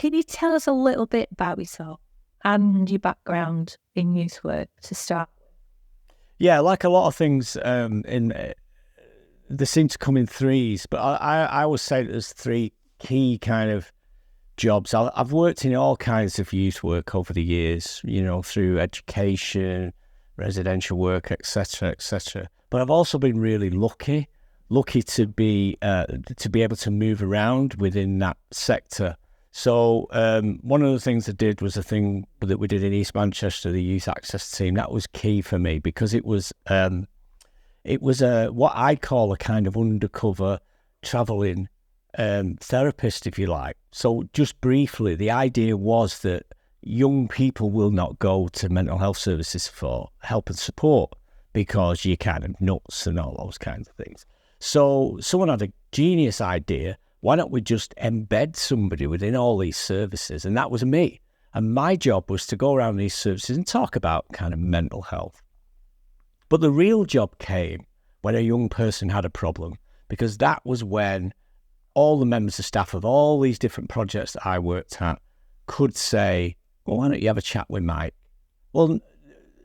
can you tell us a little bit about yourself and your background in youth work to start? Yeah, like a lot of things, they seem to come in threes, but I always say that there's three key kind of jobs. I've worked in all kinds of youth work over the years, through education, residential work, etc., etc. But I've also been really lucky to be able to move around within that sector. So one of the things I did was a thing that we did in East Manchester, the youth access team. That was key for me because it was what I call a kind of undercover travelling therapist, if you like. So just briefly, the idea was that young people will not go to mental health services for help and support because you're kind of nuts and all those kinds of things. So someone had a genius idea. Why don't we just embed somebody within all these services? And that was me. And my job was to go around these services and talk about kind of mental health. But the real job came when a young person had a problem, because that was when all the members of staff of all these different projects that I worked at could say, well, why don't you have a chat with Mike? Well,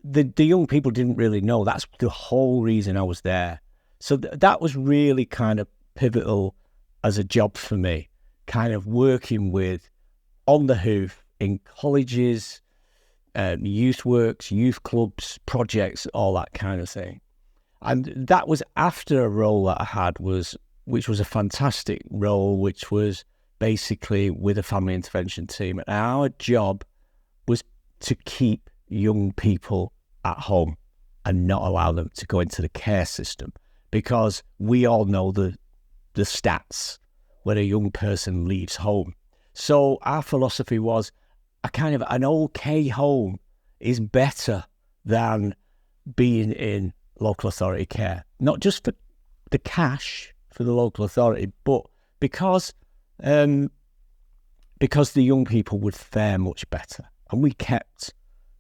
the young people didn't really know. That's the whole reason I was there. So that was really kind of pivotal as a job for me, kind of working with on the hoof in colleges, youth works, youth clubs, projects, all that kind of thing. And that was after a role that I had which was a fantastic role, which was basically with a family intervention team. And our job was to keep young people at home and not allow them to go into the care system, because we all know the stats when a young person leaves home. So our philosophy was a kind of an okay home is better than being in local authority care, not just for the cash for the local authority, but because the young people would fare much better. And we kept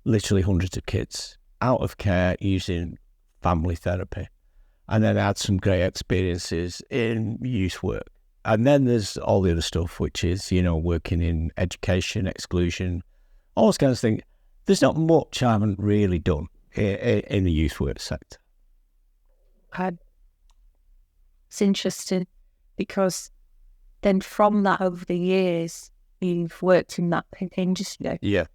literally hundreds of kids out of care using family therapy. And then I had some great experiences in youth work. And then there's all the other stuff, which is, working in education, exclusion, all those kinds of things. There's not much I haven't really done in the youth work sector. It's interesting because then from that over the years, you've worked in that industry. Yeah.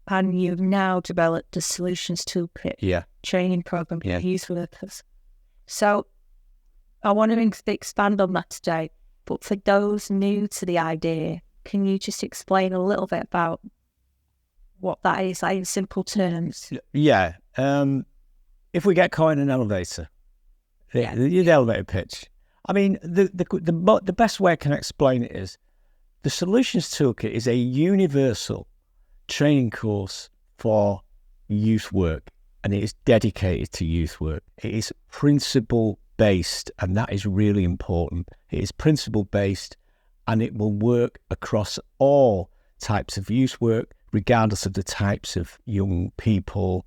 And you've now developed the Solutions Toolkit training program for youth workers. So I want to expand on that today, but for those new to the idea, can you just explain a little bit about what that is, like in simple terms? Yeah. If we get caught in an elevator, the elevator pitch. I mean, the best way I can explain it is the Solutions Toolkit is a universal training course for youth work, and it is dedicated to youth work. It is principle based, and that is really important. It is principle based, and it will work across all types of youth work, regardless of the types of young people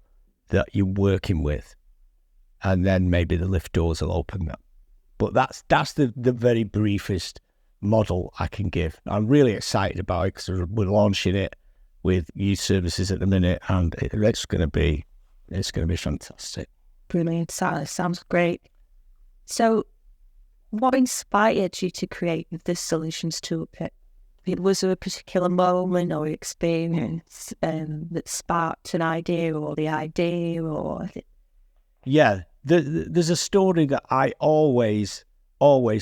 that you're working with. And then maybe the lift doors will open up. But that's the very briefest model I can give. I'm really excited about it because we're launching it with youth services at the minute, and it's going to be fantastic. Brilliant. Sounds great. So what inspired you to create the Solutions Toolkit? Was there a particular moment or experience that sparked an idea or the idea? Or Yeah, there's a story that I always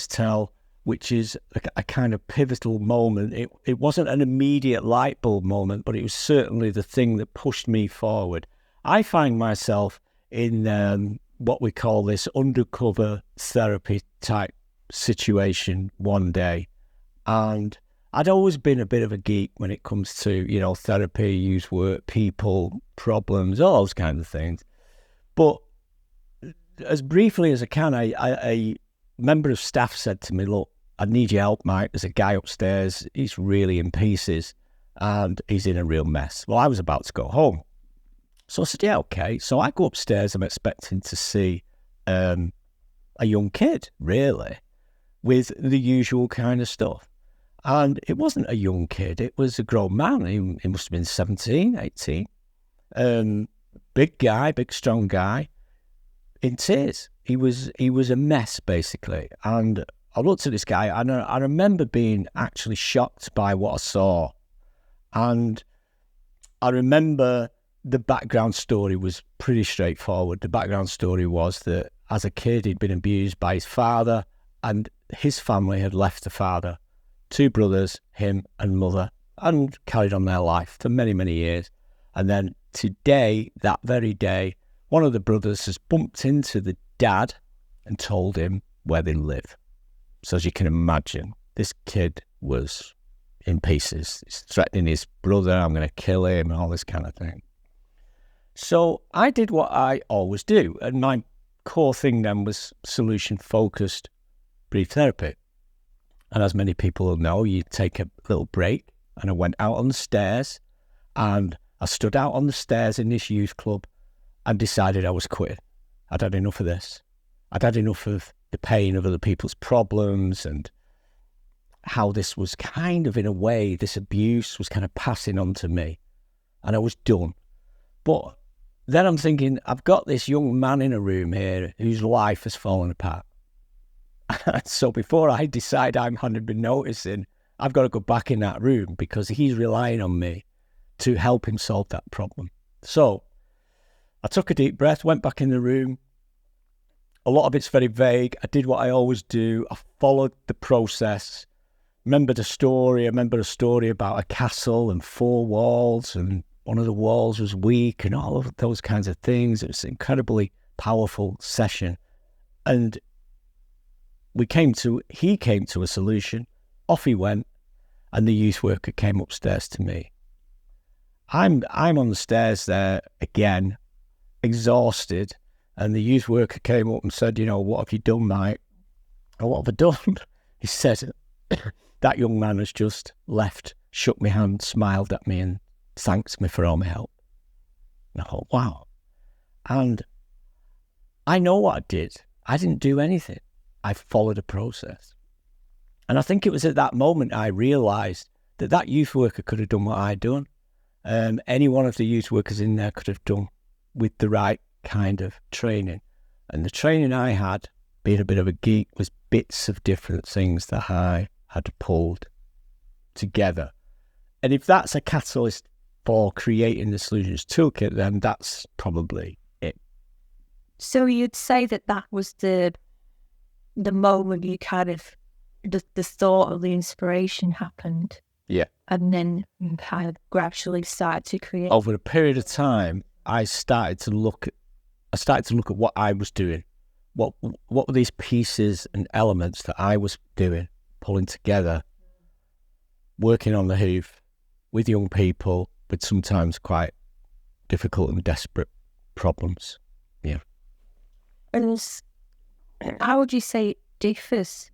tell, which is a kind of pivotal moment. It wasn't an immediate light bulb moment, but it was certainly the thing that pushed me forward. I find myself in what we call this undercover therapy type situation one day, and I'd always been a bit of a geek when it comes to, therapy, youth work, people, problems, all those kinds of things. But as briefly as I can, a member of staff said to me, look, I need your help, Mike. There's a guy upstairs. He's really in pieces and he's in a real mess. Well, I was about to go home. So I said, yeah, okay. So I go upstairs. I'm expecting to see a young kid, really, with the usual kind of stuff. And it wasn't a young kid, it was a grown man. He must have been 17, 18. Big guy, big strong guy, in tears. He was a mess, basically. And I looked at this guy, and I remember being actually shocked by what I saw. And I remember the background story was pretty straightforward. The background story was that as a kid, he'd been abused by his father, and his family had left the father, 2 brothers, him and mother, and carried on their life for many, many years. And then today, that very day, one of the brothers has bumped into the dad and told him where they live. So as you can imagine, this kid was in pieces. He's threatening his brother, I'm going to kill him, and all this kind of thing. So I did what I always do. And my core thing then was solution-focused brief therapy. And as many people will know, you take a little break. And I went out on the stairs, and I stood out on the stairs in this youth club and decided I was quitting. I'd had enough of this. I'd had enough of the pain of other people's problems and how this was kind of, in a way, this abuse was kind of passing on to me. And I was done. But then I'm thinking, I've got this young man in a room here whose life has fallen apart. So before I decide I'm 100 been noticing, I've got to go back in that room because he's relying on me to help him solve that problem. So I took a deep breath, went back in the room. A lot of it's very vague. I did what I always do. I followed the process. I remember a story about a castle and 4 walls, and one of the walls was weak and all of those kinds of things. It was an incredibly powerful session. And he came to a solution. Off he went, and the youth worker came upstairs to me. I'm on the stairs there again, exhausted, and the youth worker came up and said, what have you done, mate? Oh, what have I done? He said, that young man has just left, shook my hand, smiled at me and thanked me for all my help. And I thought, wow. And I know what I did. I didn't do anything. I followed a process. And I think it was at that moment I realised that youth worker could have done what I'd done. Any one of the youth workers in there could have done with the right kind of training. And the training I had, being a bit of a geek, was bits of different things that I had pulled together. And if that's a catalyst for creating the Solutions Toolkit, then that's probably it. So you'd say that was the moment you kind of, the thought of the inspiration happened. Yeah. And then you kind of gradually started to create. Over a period of time, I started to look at what I was doing. What were these pieces and elements that I was doing, pulling together, working on the hoof with young people with sometimes quite difficult and desperate problems. Yeah. And how would you say it differs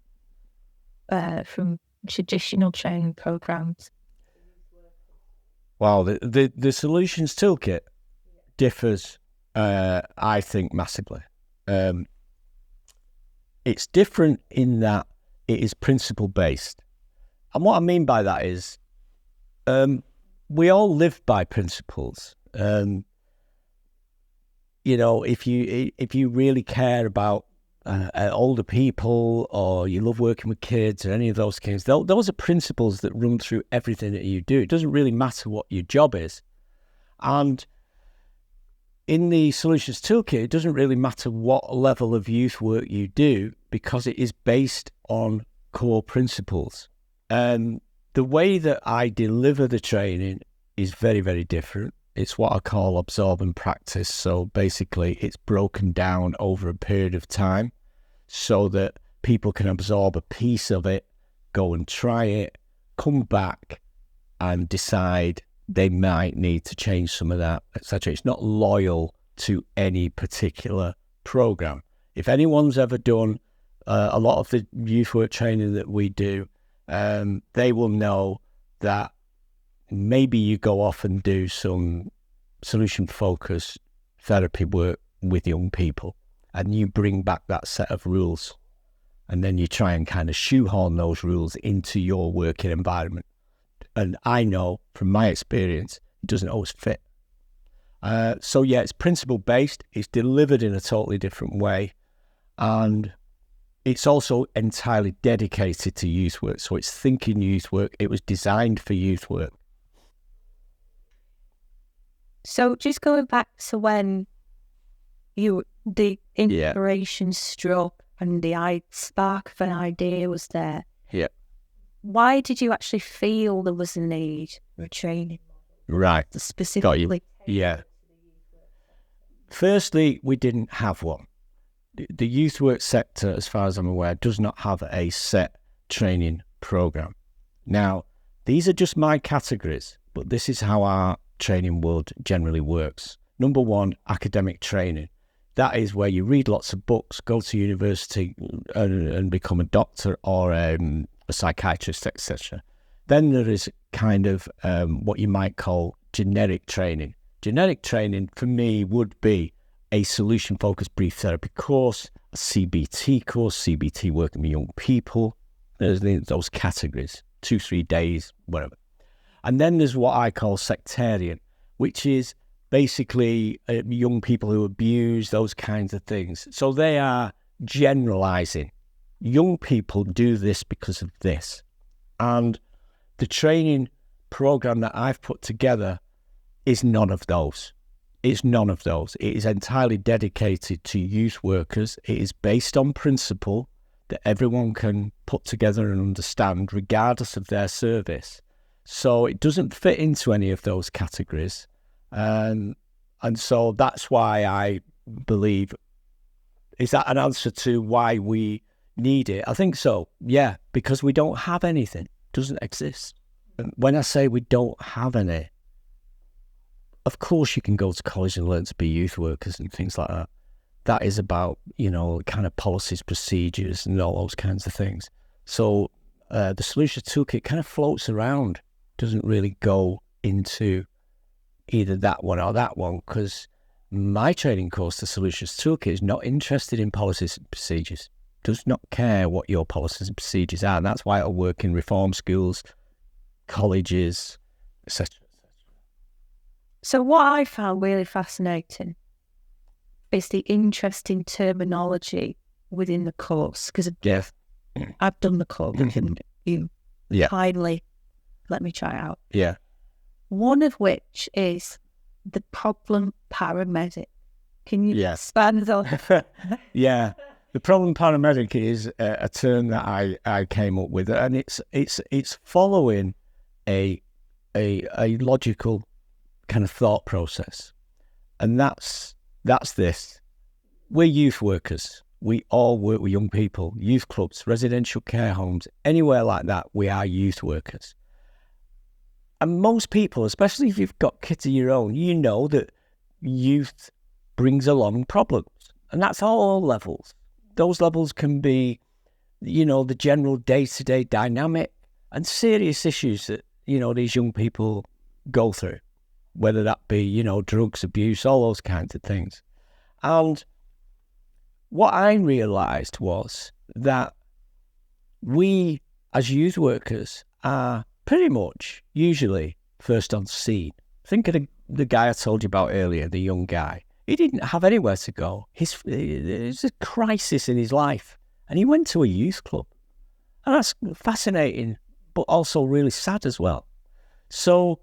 from traditional training programs? Well, the Solutions Toolkit differs, I think, massively. It's different in that it is principle-based. And what I mean by that is we all live by principles. If you really care about older people, or you love working with kids, or any of those things, those are principles that run through everything that you do. It doesn't really matter what your job is. And in the Solutions Toolkit, it doesn't really matter what level of youth work you do, because it is based on core principles. And the way that I deliver the training is very, very different. It's what I call absorb and practice. So basically, it's broken down over a period of time so that people can absorb a piece of it, go and try it, come back and decide they might need to change some of that, etc. It's not loyal to any particular program. If anyone's ever done a lot of the youth work training that we do, they will know that maybe you go off and do some solution-focused therapy work with young people, and you bring back that set of rules. and then you try and kind of shoehorn those rules into your working environment. And I know from my experience, it doesn't always fit. So yeah, it's principle-based, it's delivered in a totally different way, and it's also entirely dedicated to youth work. So it's thinking youth work, it was designed for youth work. So just going back to when the inspiration struck and the spark of an idea was there. Yeah. Why did you actually feel there was a need for a training model? Right. Specifically. Yeah. Firstly, we didn't have one. The youth work sector, as far as I'm aware, does not have a set training program. Now, these are just my categories, but this is how our training world generally works. Number one, academic training. That is where you read lots of books, go to university and become a doctor or a psychiatrist, etc. Then there is kind of what you might call generic training. Generic training for me would be a solution-focused brief therapy course, a CBT course, CBT working with young people. There's those categories, 2-3 days, whatever. And then there's what I call sectarian, which is basically young people who abuse, those kinds of things. So they are generalizing. Young people do this because of this. And the training program that I've put together is none of those. It's none of those. It is entirely dedicated to youth workers. It is based on principle that everyone can put together and understand regardless of their service. So it doesn't fit into any of those categories. And so that's why I believe, is that an answer to why we need it? I think so, yeah, because we don't have anything. It doesn't exist. And when I say we don't have any, of course you can go to college and learn to be youth workers and things like that. That is about, kind of policies, procedures and all those kinds of things. So the Solutions Toolkit kind of floats around, doesn't really go into either that one or that one, because my training course, the Solutions Toolkit, is not interested in policies and procedures, does not care what your policies and procedures are. And that's why it'll work in reform schools, colleges, etc. So what I found really fascinating is the interesting terminology within the course, because I've done the course and you kindly let me try it out. Yeah. One of which is the Problem Paramedic. Can you expand on? Yeah. The Problem Paramedic is a term that I came up with, and it's following a logical kind of thought process, and that's this. We're youth workers. We all work with young people, youth clubs, residential care homes, anywhere like that. We are youth workers. And most people, especially if you've got kids of your own, you know that youth brings along problems. And that's all levels. Those levels can be, the general day-to-day dynamic and serious issues that, these young people go through, whether that be, drugs, abuse, all those kinds of things. And what I realised was that we, as youth workers, are pretty much usually first on scene. Think of the guy I told you about earlier, the young guy. He didn't have anywhere to go. There's a crisis in his life, and he went to a youth club. And that's fascinating, but also really sad as well. So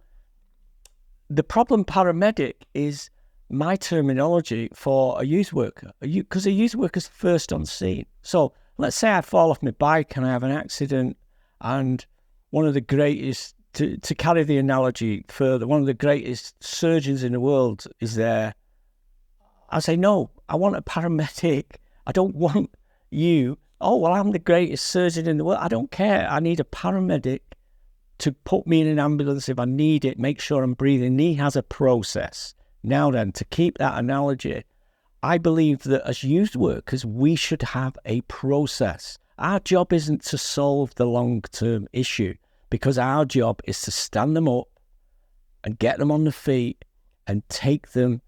the Problem Paramedic is my terminology for a youth worker, because a youth worker's first on scene. So let's say I fall off my bike and I have an accident, and one of the greatest, to carry the analogy further, one of the greatest surgeons in the world is there. I say, no, I want a paramedic. I don't want you. Oh, well, I'm the greatest surgeon in the world. I don't care. I need a paramedic to put me in an ambulance if I need it, make sure I'm breathing. And he has a process. Now then, to keep that analogy, I believe that as youth workers, we should have a process. Our job isn't to solve the long-term issue, because our job is to stand them up and get them on the feet and take them,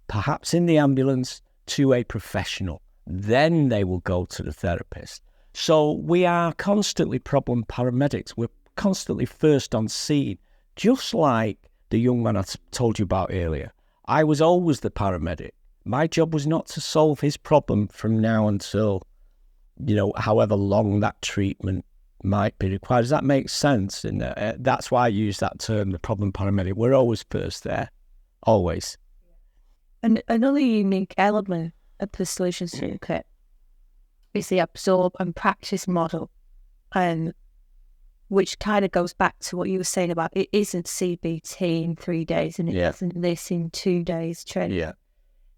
perhaps in the ambulance, to a professional. Then they will go to the therapist. So we are constantly problem paramedics. We're constantly first on scene, just like the young man I told you about earlier. I was always the paramedic. My job was not to solve his problem from now until, however long that treatment might be required. Does that make sense? And that's why I use that term, the problem paramedic. We're always first there, always. And another unique element of the Solutions Toolkit is the absorb and practice model, which kind of goes back to what you were saying about it isn't CBT in 3 days and it isn't this in 2 days training. Yeah.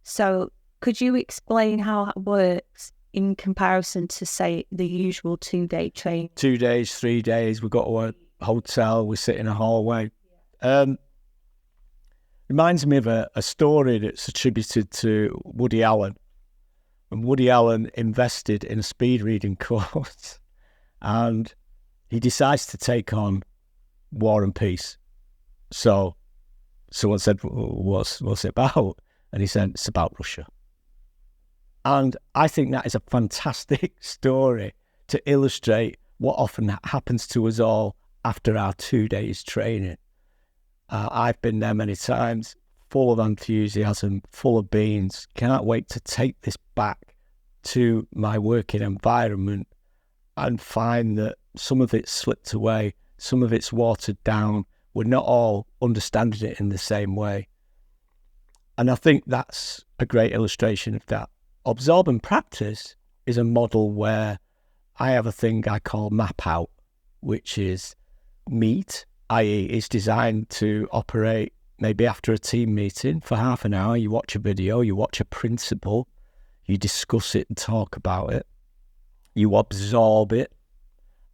So could you explain how that works in comparison to, say, the usual 2-day training? 2 days, 3 days, we got to a hotel, we sit in a hallway. Reminds me of a story that's attributed to Woody Allen. And Woody Allen invested in a speed reading course and he decides to take on War and Peace. So someone said, what's it about? And he said, it's about Russia. And I think that is a fantastic story to illustrate what often happens to us all after our 2 days training. I've been there many times, full of enthusiasm, full of beans. Can't wait to take this back to my working environment and find that some of it's slipped away, some of it's watered down. We're not all understanding it in the same way. And I think that's a great illustration of that. Absorb and practice is a model where I have a thing I call map out, which is meet, i.e. it's designed to operate maybe after a team meeting for half an hour. You watch a video, you watch a principle, you discuss it and talk about it, you absorb it,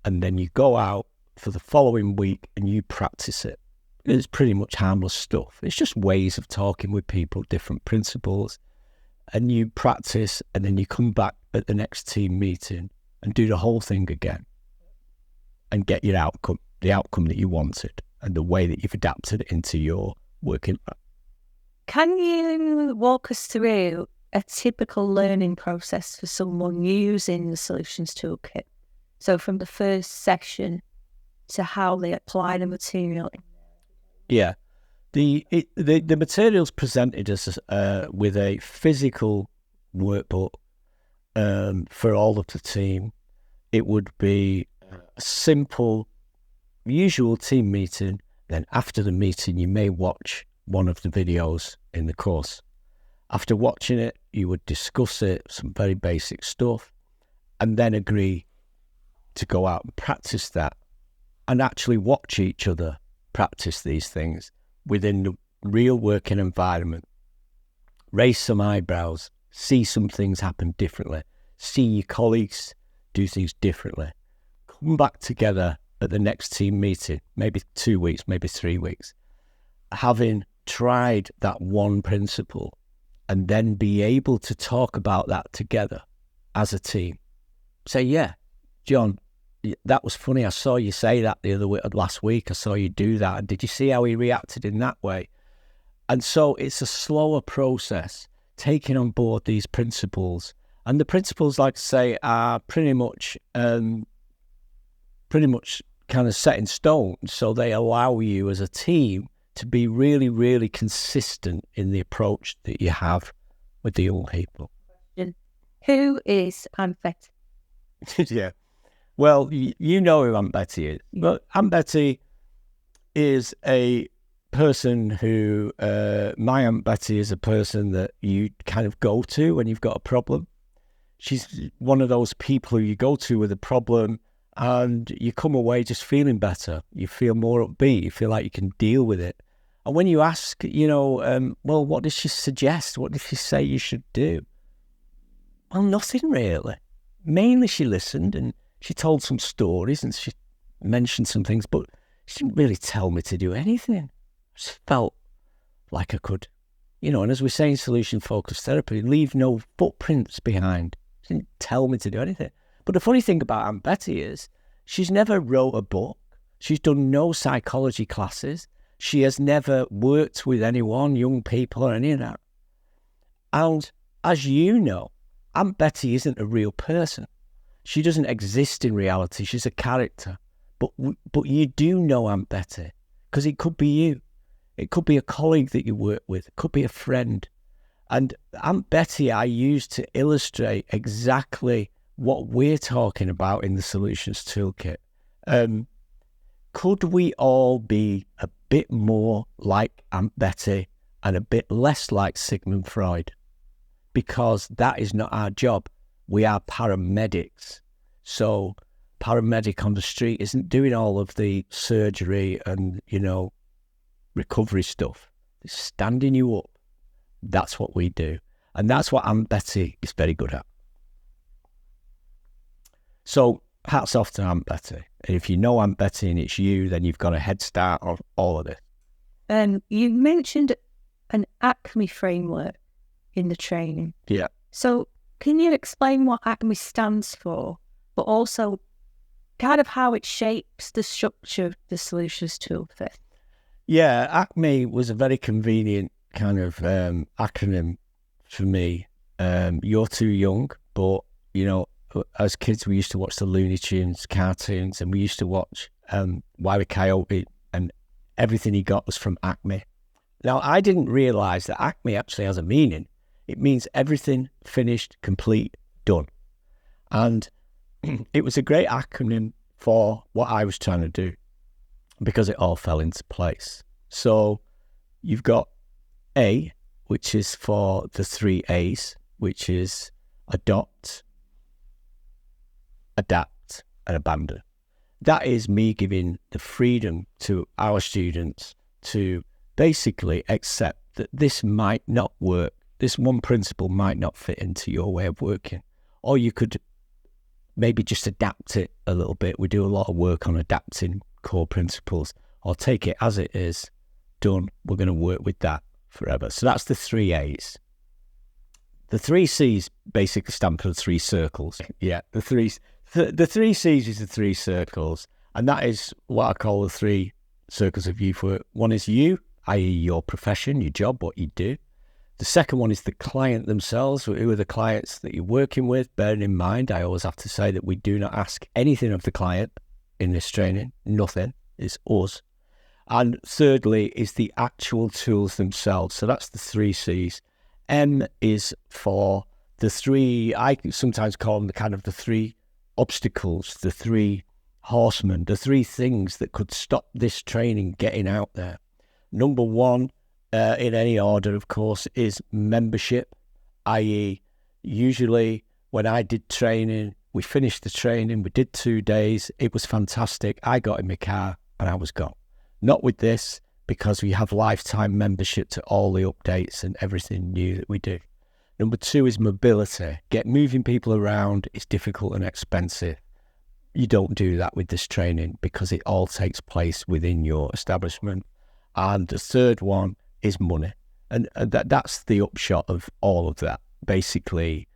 and then you go out for the following week and you practice it. It's pretty much harmless stuff. It's just ways of talking with people, different principles, and you practice and then you come back at the next team meeting and do the whole thing again and get your outcome, the outcome that you wanted and the way that you've adapted it into your working. Can you walk us through a typical learning process for someone using the Solutions Toolkit? So from the first session to how they apply the material. Yeah. The material's presented us with a physical workbook for all of the team. It would be a simple, usual team meeting. Then after the meeting, you may watch one of the videos in the course. After watching it, you would discuss it, some very basic stuff, and then agree to go out and practice that and actually watch each other practice these things within the real working environment. Raise some eyebrows, see some things happen differently, see your colleagues do things differently. Come back together at the next team meeting, maybe 2 weeks, maybe 3 weeks, having tried that one principle, and then be able to talk about that together as a team. Say, yeah, John, that was funny. I saw you say that last week. I saw you do that. And did you see how he reacted in that way? And so it's a slower process, taking on board these principles. And the principles, like I say, are pretty much kind of set in stone. So they allow you as a team to be really, really consistent in the approach that you have with the young people. Who is Aunt Betty? Yeah. Well, you know who Aunt Betty is. But Aunt Betty is a person who, my Aunt Betty is a person that you kind of go to when you've got a problem. She's one of those people who you go to with a problem and you come away just feeling better. You feel more upbeat. You feel like you can deal with it. And when you ask, well, what did she suggest? What did she say you should do? Well, nothing really. Mainly she listened and she told some stories and she mentioned some things, but she didn't really tell me to do anything. I just felt like I could, and as we say in solution-focused therapy, leave no footprints behind. She didn't tell me to do anything. But the funny thing about Aunt Betty is she's never wrote a book. She's done no psychology classes. She has never worked with anyone, young people or any of that. And as you know, Aunt Betty isn't a real person. She doesn't exist in reality. She's a character. But you do know Aunt Betty, because it could be you. It could be a colleague that you work with. It could be a friend. And Aunt Betty I use to illustrate exactly what we're talking about in the Solutions Toolkit. Could we all be a bit more like Aunt Betty and a bit less like Sigmund Freud? Because that is not our job. We are paramedics. So paramedic on the street isn't doing all of the surgery and, recovery stuff. It's standing you up. That's what we do. And that's what Aunt Betty is very good at. So hats off to Aunt Betty. And if you know Aunt Betty and it's you, then you've got a head start on all of this. You mentioned an A.C.M.E framework in the training. Yeah. So can you explain what A.C.M.E stands for, but also kind of how it shapes the structure of the Solutions Toolkit? Yeah, A.C.M.E was a very convenient kind of acronym for me. You're too young, but, as kids, we used to watch the Looney Tunes cartoons, and we used to watch Wile E. Coyote, and everything he got was from A.C.M.E. Now, I didn't realise that A.C.M.E actually has a meaning. It means everything, finished, complete, done. And it was a great acronym for what I was trying to do, because it all fell into place. So you've got A, which is for the 3 A's, which is adopt, adapt, and abandon. That is me giving the freedom to our students to basically accept that this might not work. This one principle might not fit into your way of working. Or you could maybe just adapt it a little bit. We do a lot of work on adapting core principles. Or take it as it is, done. We're going to work with that forever. So that's the 3 A's. The 3 C's basically stand for the 3 circles. Yeah, the 3 C's is the 3 circles. And that is what I call the 3 circles of youth work. One is you, i.e. your profession, your job, what you do. The second one is the client themselves. Who are the clients that you're working with? Bearing in mind, I always have to say that we do not ask anything of the client in this training. Nothing. It's us. And thirdly is the actual tools themselves. So that's the 3 C's. M is for the 3, I sometimes call them the 3 obstacles, the 3 horsemen, the 3 things that could stop this training getting out there. Number 1, in any order, of course, is membership, i.e. usually when I did training, we finished the training, we did 2 days, it was fantastic, I got in my car and I was gone. Not with this, because we have lifetime membership to all the updates and everything new that we do. Number 2 is mobility. Moving people around is difficult and expensive. You don't do that with this training because it all takes place within your establishment. And the third one is money. And that's the upshot of all of that. Basically,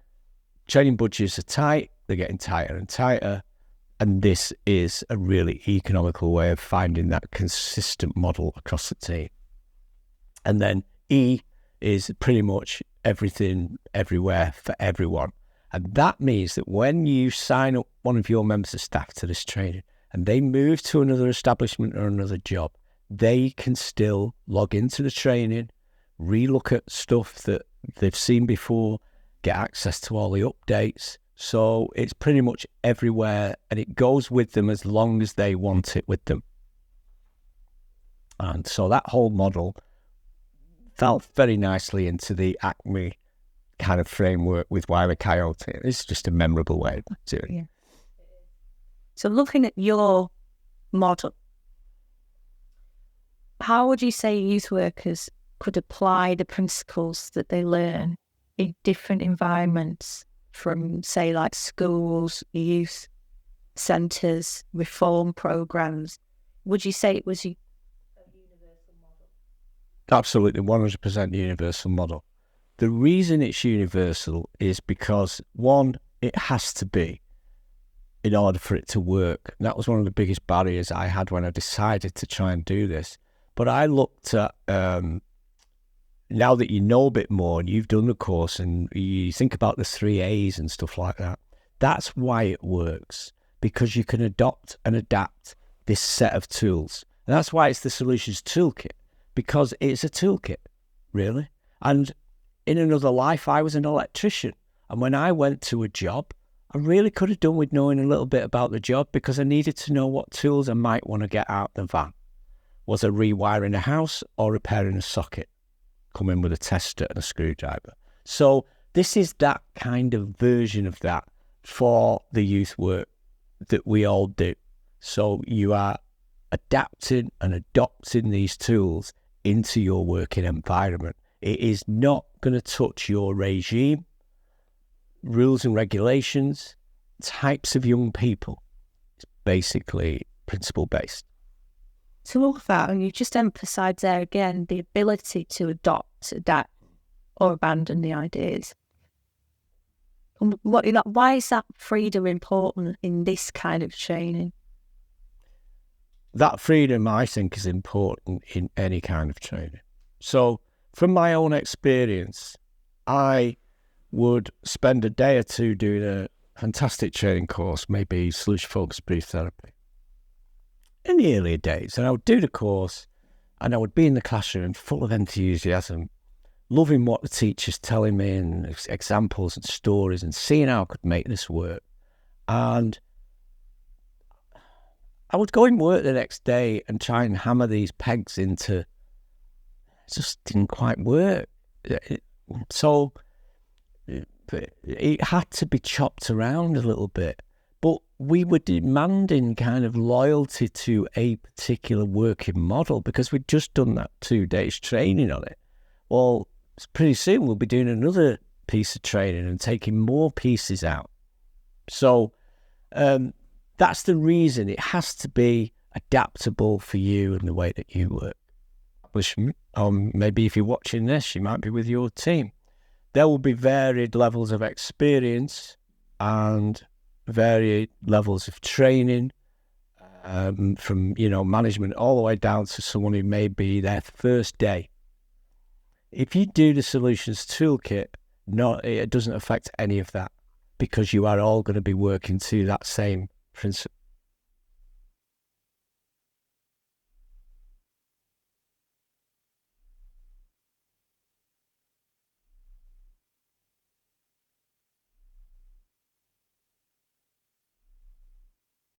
training budgets are tight, they're getting tighter and tighter. And this is a really economical way of finding that consistent model across the team. And then E is pretty much everything, everywhere, for everyone. And that means that when you sign up one of your members of staff to this training and they move to another establishment or another job, they can still log into the training, relook at stuff that they've seen before, get access to all the updates. So it's pretty much everywhere, and it goes with them as long as they want it with them. And so that whole model felt very nicely into the A.C.M.E kind of framework with Wile E. Coyote. It's just a memorable way of doing it. Yeah. So looking at your model, how would you say youth workers could apply the principles that they learn in different environments from, say, like schools, youth centres, reform programmes? Would you say it was a universal model? Absolutely, 100% universal model. The reason it's universal is because, one, it has to be in order for it to work. And that was one of the biggest barriers I had when I decided to try and do this. But I looked at, now that you know a bit more and you've done the course and you think about the 3 A's and stuff like that, That's why it works, because you can adopt and adapt this set of tools. And that's why it's the Solutions Toolkit, because it's a toolkit, really. And in another life, I was an electrician. And when I went to a job, I really could have done with knowing a little bit about the job, because I needed to know what tools I might want to get out the van. Was I rewiring a house or repairing a socket? Come in with a tester and a screwdriver. So this is that kind of version of that for the youth work that we all do. So you are adapting and adopting these tools into your working environment. It is not going to touch your regime, rules and regulations, types of young people. It's basically principle-based. To look at that, and you just emphasised there again the ability to adopt, adapt, or abandon the ideas. Why is that freedom important in this kind of training? That freedom, I think, is important in any kind of training. So, from my own experience, I would spend a day or two doing a fantastic training course, maybe solution-focused brief therapy, in the earlier days. And I would do the course, and I would be in the classroom full of enthusiasm, loving what the teacher's telling me and examples and stories, and seeing how I could make this work. And I would go in work the next day and try and hammer these pegs into, it just didn't quite work. So it had to be chopped around a little bit. But we were demanding kind of loyalty to a particular working model because we'd just done that 2 days training on it. Well, pretty soon we'll be doing another piece of training and taking more pieces out. So that's the reason it has to be adaptable for you and the way that you work. Maybe if you're watching this, you might be with your team. There will be varied levels of experience and varied levels of training, from management all the way down to someone who may be their first day. If you do the Solutions Toolkit, it doesn't affect any of that, because you are all going to be working to that same principle.